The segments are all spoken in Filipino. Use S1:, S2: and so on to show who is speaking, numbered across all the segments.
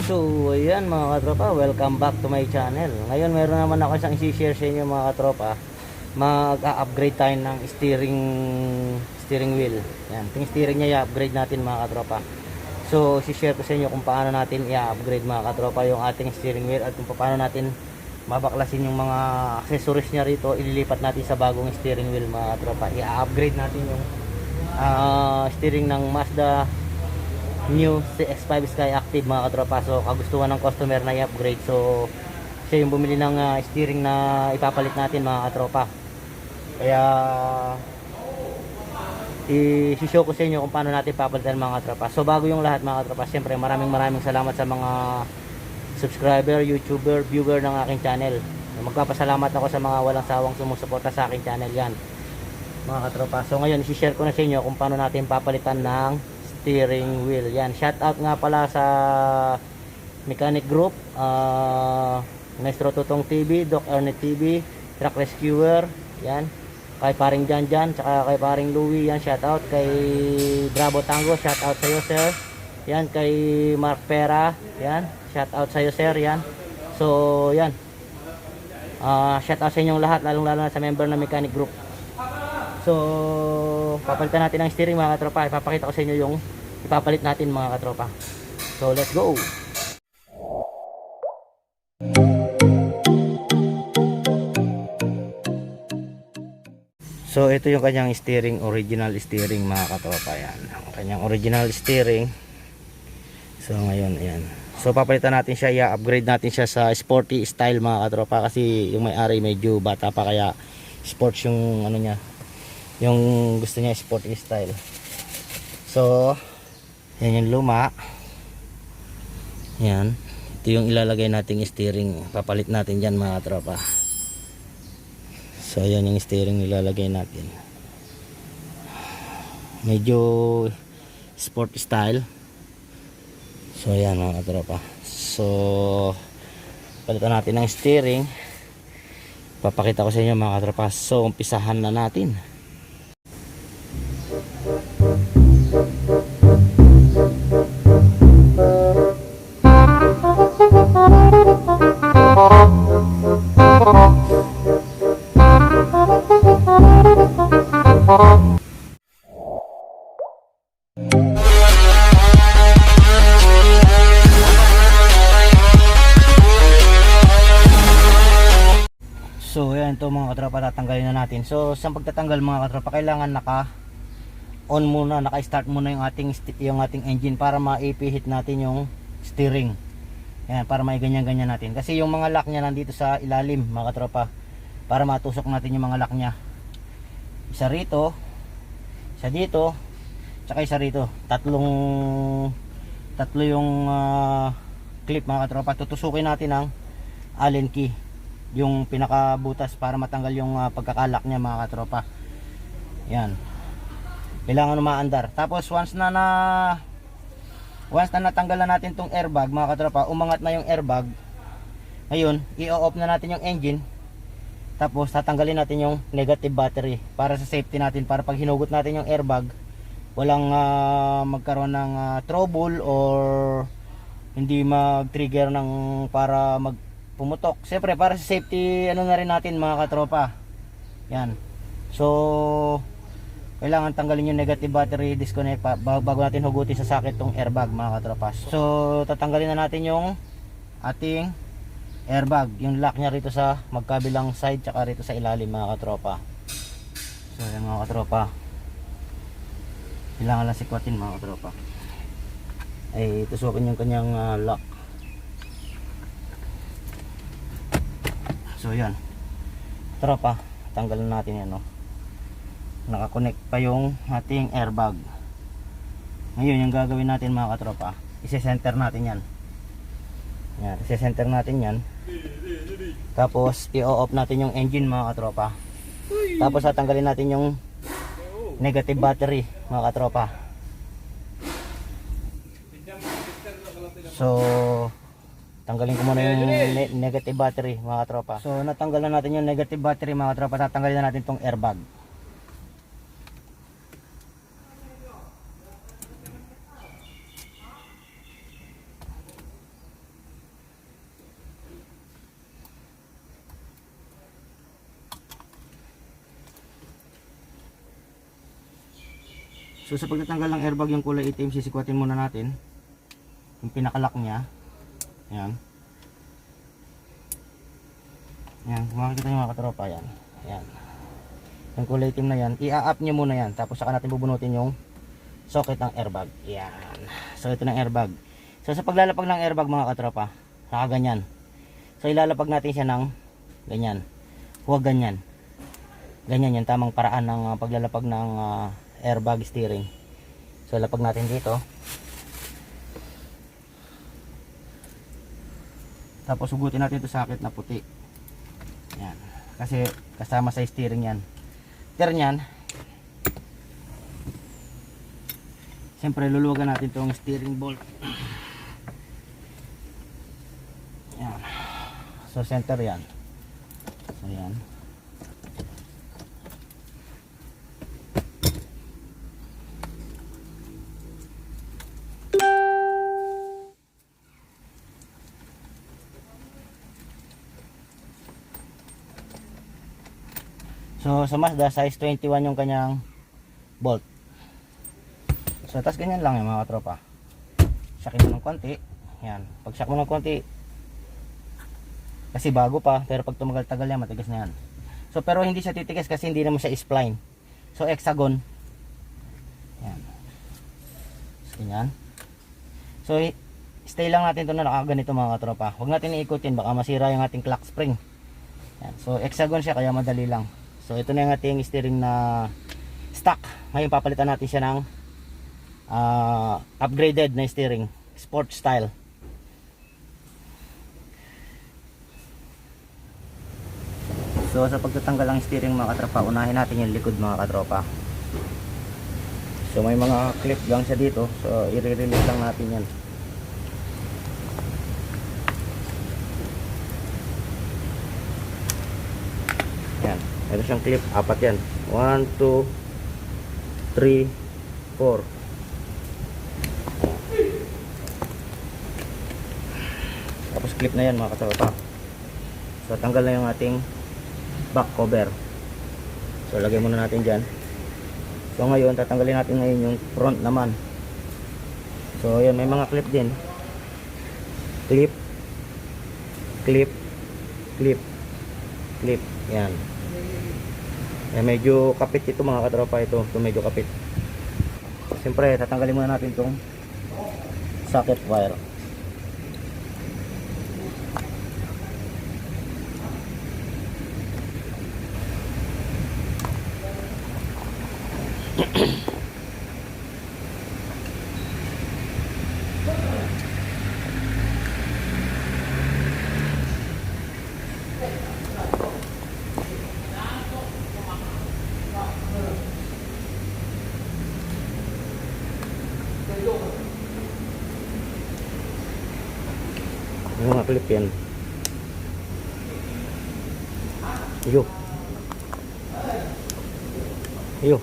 S1: So, ayan mga katropa, welcome back to my channel. Ngayon meron naman ako isang isi-share sa inyo mga katropa. Mag-upgrade tayo ng steering wheel. Yan, yung steering niya i-upgrade natin mga katropa. So, isi-share ko sa inyo kung paano natin i-upgrade mga katropa yung ating steering wheel at kung paano natin mabaklasin yung mga accessories niya rito. Ililipat natin sa bagong steering wheel mga katropa. I-upgrade natin yung steering ng Mazda new CX-5 Sky Active mga katropa. So kagustuhan ng customer na i-upgrade, so siya yung bumili ng steering na ipapalit natin mga katropa. Kaya i-show ko sa inyo kung paano natin papalitan mga katropa. So bago yung lahat mga katropa, siyempre maraming salamat sa mga subscriber, YouTuber, viewer ng aking channel. Magpapasalamat ako sa mga walang sawang sumusuporta sa aking channel yan mga katropa. So ngayon i-share ko na sa inyo kung paano natin papalitan ng steering wheel. Yan, shout out nga pala sa Mechanic Group, Maestro Tutong TV, Doc Ernest TV, Truck Rescuer, yan, kay paring Janjan, tsaka kay paring Louie, yan, shout out kay Bravo Tango, shout out sa iyo sir, yan, kay Mark Pera, yan, shout out sa iyo sir, yan. So yan, shout out sa inyong lahat, lalong lalo na sa member ng Mechanic Group. So papalitan natin ang steering mga katropa. Ipapakita ko sa inyo yung ipapalit natin mga katropa. So let's go. So ito yung kanyang steering, original steering mga katropa. Yan, ang kanyang original steering. So ngayon ayan. So papalitan natin siya, i-upgrade natin siya sa sporty style mga katropa, kasi yung may-ari medyo bata pa, kaya sports yung ano niya, yung gusto niya sporty style. So yan yung luma. Yan, ito yung ilalagay nating steering, papalit natin dyan mga tropa. So yan yung steering ilalagay natin, medyo sport style. So yan mga tropa. So palitan natin ng steering, papakita ko sa inyo mga tropa. So umpisahan na natin. So yan, ito mga katropa, tatanggalin na natin. So sa pagtatanggal mga katropa, kailangan naka on muna, naka start muna yung ating engine para maipihit natin yung steering. Yan, para maiganyan-ganyan natin, kasi yung mga lock nya nandito sa ilalim mga katropa, para matusok natin yung mga lock nya. Isa rito, isa dito, tsaka isa rito. Tatlo yung clip mga katropa. Tutusukin natin ang Allen key, yung pinakabutas, para matanggal yung pagkakalak niya mga katropa. Yan, kailangan umaandar. Tapos once na natanggal na natin tong airbag mga katropa, umangat na yung airbag, ngayon i-off na natin yung engine. Tapos tatanggalin natin yung negative battery para sa safety natin, para pag hinugot natin yung airbag, walang magkaroon ng trouble or hindi mag-trigger ng para pumutok. Siyempre para sa safety ano na rin natin mga katropa. Yan, so kailangan tanggalin yung negative battery, disconnect bago natin hugutin sa socket tong airbag mga katropa. So tatanggalin na natin yung ating airbag, yung lock nya rito sa magkabilang side tsaka rito sa ilalim mga katropa. So yan mga katropa, kailangan lang sikwatin mga katropa, ay tusukin yung kanyang lock. So yan tropa, tanggalin natin yan, no? Nakakonect pa yung ating airbag. Ngayon yung gagawin natin mga katropa, isi-center natin yan. Yan, isi-center natin yan. Tapos i-off natin yung engine mga katropa. Tapos tatanggalin natin yung negative battery mga katropa. So tanggalin ko muna yung negative battery mga katropa. So natanggal na natin yung negative battery mga katropa. Tatanggalin na natin tong airbag. So sa pagtatanggal ng airbag yung kulay itim, sisikwatin muna natin yung pinakalock niya. Ayan. Ayan, kung makikita nyo mga katropa, yan. Ayan. Yung kulay itim na yan, i-up nyo muna yan. Tapos saka natin bubunutin yung socket ng airbag. Ayan. So ito ng airbag. So sa paglalapag ng airbag mga katropa, nakaganyan. So ilalapag natin siya ng ganyan. Huwag ganyan. Ganyan yung tamang paraan ng paglalapag ng airbag steering. So lapag natin dito. Tapos hugutin natin ito sa sakit na puti. Yan. Kasi kasama sa steering yan. After nyan, siyempre luluwagan natin itong steering bolt. Yan. So center yan. So yan. So sa Mazda size 21 yung kanyang bolt. So tas ganyan lang yung mga tropa. Syakin mo ng konti. Yan. Pag syak mo ng konti, kasi bago pa, pero pag tumagal-tagal yan, matigas na yan. So pero hindi siya titigas kasi hindi naman siya spline. So hexagon. Yan. So ganyan. So stay lang natin ito na nakaganito mga tropa. Huwag natin iikutin, baka masira yung ating clock spring. Yan. So hexagon siya kaya madali lang. So ito na yung ating steering na stock. Ngayon papalitan natin siya ng upgraded na steering, sport style. So sa pagtatanggal ng steering mga katropa, unahin natin yung likod mga katropa. So may mga clip lang siya dito. So i-release lang natin yan. Yan. Meron siyang clip, apat yan. 1, 2, 3, 4. Tapos clip na yan mga katropa. So tanggal na yung ating back cover. So lagay muna natin dyan. So ngayon tatanggalin natin ngayon yung front naman. So yan, may mga clip din. Clip, clip, clip, clip. Yan. Medyo kapit ito mga katropa, ito medyo kapit. Siyempre tatanggalin muna natin itong socket wire. Yung mga clip yan. Yo. Yo.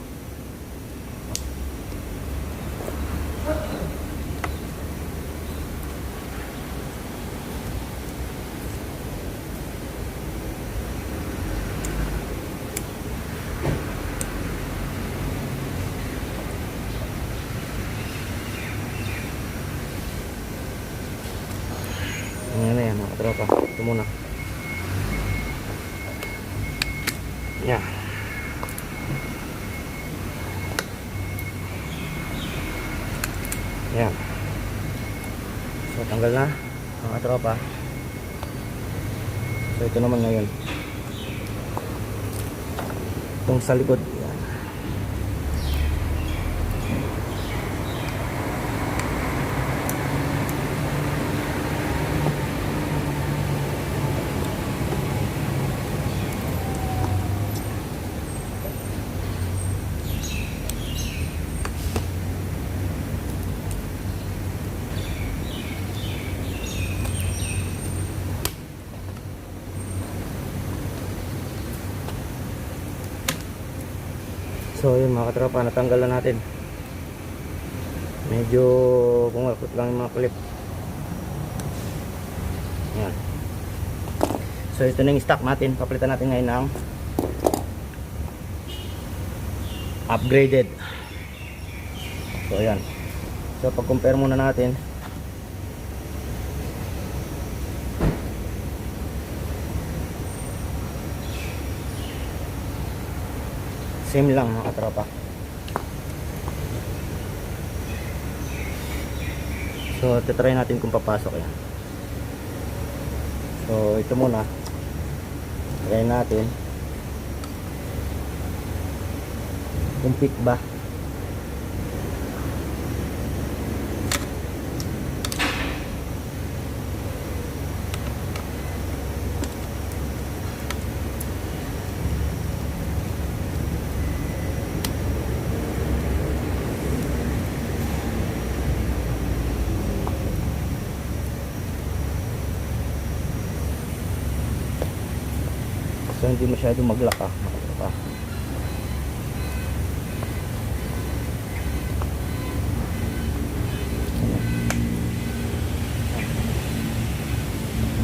S1: Ayan na yan mga katropa. Ito muna. Yan. Yan. So tanggal na mga katropa. So ito naman ngayon. Itong sa likod. Yan. So yun mga katropa, natanggal na natin. Medyo kumalkot lang yung mga clip. Yan. So ito na yung stock natin. Papalitan natin ngayon ng upgraded So ayan. So pag compare muna natin, same lang mga katropa. So titry natin kung papasok yan. So ito muna, try natin kung pick ba. So hindi masyado maglaka.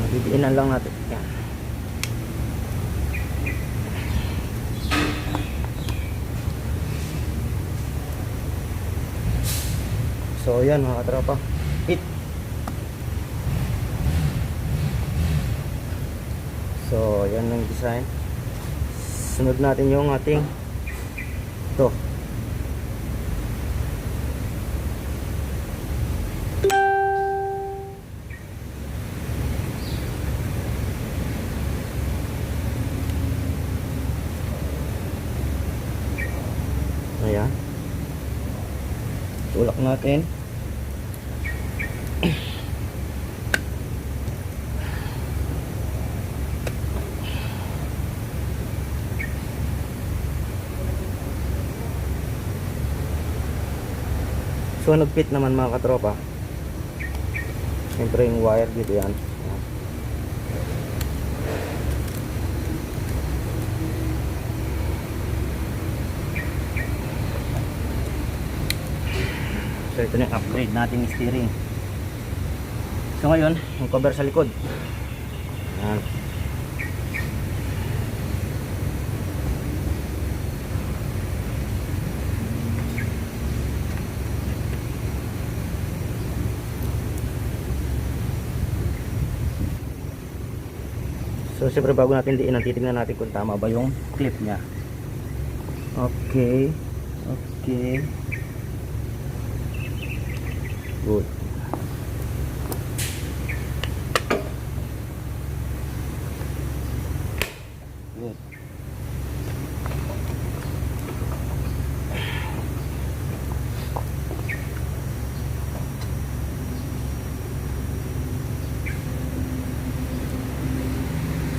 S1: Bibiinan lang natin. Yan. So yan mga katropa. So yan ang design. Sunod natin yung ating ito. Ayan. Tulak natin. So nagpit naman mga katropa. Siyempre yung wire dito yan. So ito na yung upgrade nating steering. So ngayon, yung cover sa likod. Yan. So siyempre bago natin diin, titingnan natin kung tama ba yung clip niya. Okay. Okay. Good. Good.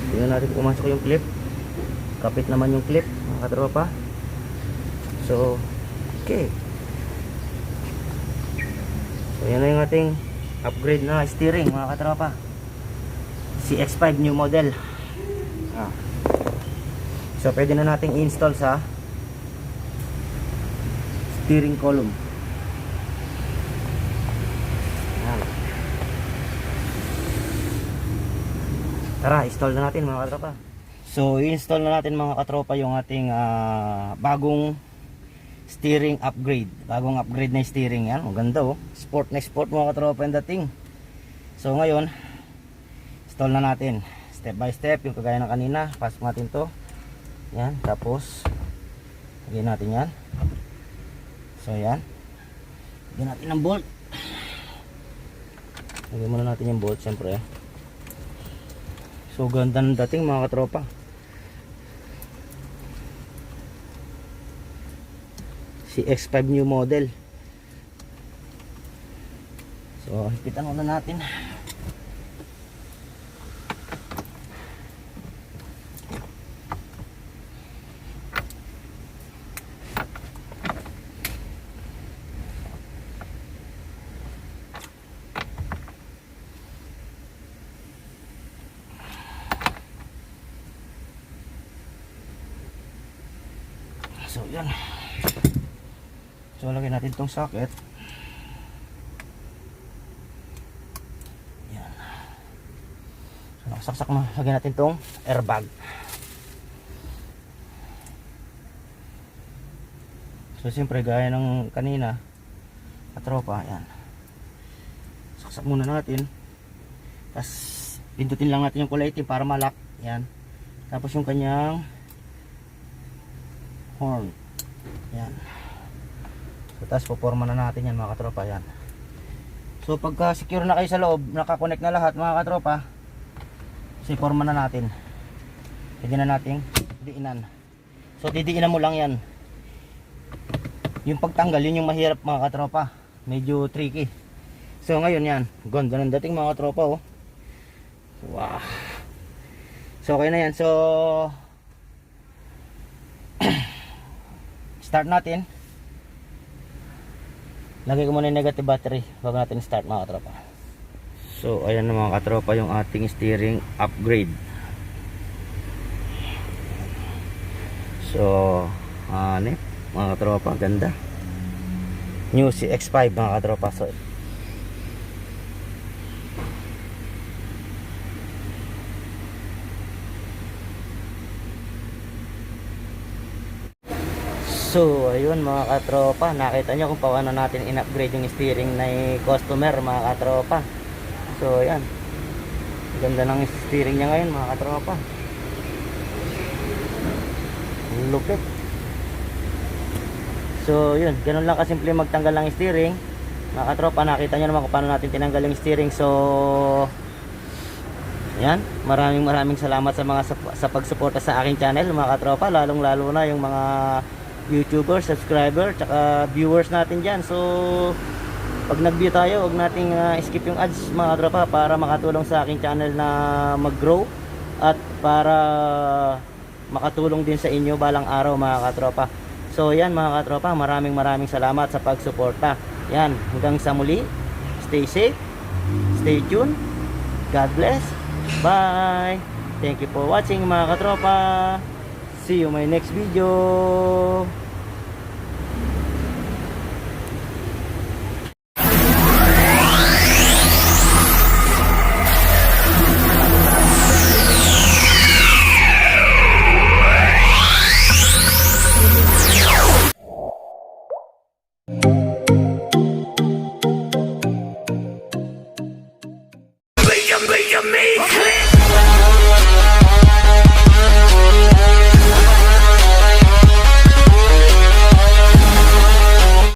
S1: Tingnan natin kung pumasok yung clip. Kapit naman yung clip mga katropa. So okay. So yan na yung ating upgrade na steering mga katropa. CX5 new model. So pwede na nating i-install sa steering column. Yan. Tara, install na natin mga katropa. So i-install na natin mga katropa yung ating bagong steering upgrade. Bagong upgrade na steering yan. Ang ganda oh. Sport na sport mga katropa yung dating. So ngayon, install na natin. Step by step yung kagaya ng kanina. Pasok natin to. Yan. Tapos, lagyan natin yan. So yan. Lagyan natin ng bolt. Lagyan muna natin yung bolt syempre. So ganda ng dating mga katropa. CX5 new model. So hipitan muna natin. So yan. So lagyan natin tong socket. Yan. So nakasaksak na. Lagyan natin tong airbag. So siyempre gaya ng kanina, katropa. Yan. Saksak muna natin. Tapos pindutin lang natin yung kulay itim para malak. Yan. Tapos yung kanyang horn. Yan. So, tapos puporma na natin yan mga katropa. Yan. So pagka secure na kayo sa loob, nakakonect na lahat mga katropa, so iporma na natin. Pwede na nating diinan. So didiinan mo lang yan. Yung pagtanggal, yun yung mahirap mga katropa. Medyo tricky. So ngayon yan, ganda ng dating mga katropa oh. Wow. So okay na yan. So start natin. Lagay ko muna yung negative battery bago natin start mga katropa. So ayan na mga katropa yung ating steering upgrade. So mga katropa, ganda. New CX5 mga katropa. So ayun mga katropa, nakita nyo kung paano natin in-upgrade yung steering na customer mga katropa. So ayan, ganda ng steering niya ngayon mga katropa. Lupit. So yun, ganun lang kasimple magtanggal ng steering mga katropa. Nakita nyo naman kung paano natin tinanggal yung steering. So yan, maraming salamat sa mga sa pagsuporta sa aking channel mga katropa, lalong lalo na yung mga YouTuber, subscriber, tsaka viewers natin dyan. So pag nag-view tayo, huwag nating skip yung ads mga katropa, para makatulong sa aking channel na mag-grow at para makatulong din sa inyo balang araw mga katropa. So yan mga katropa, maraming salamat sa pagsuporta. Yan, hanggang sa muli, stay safe, stay tuned, God bless, bye. Thank you for watching mga katropa. See you my next video.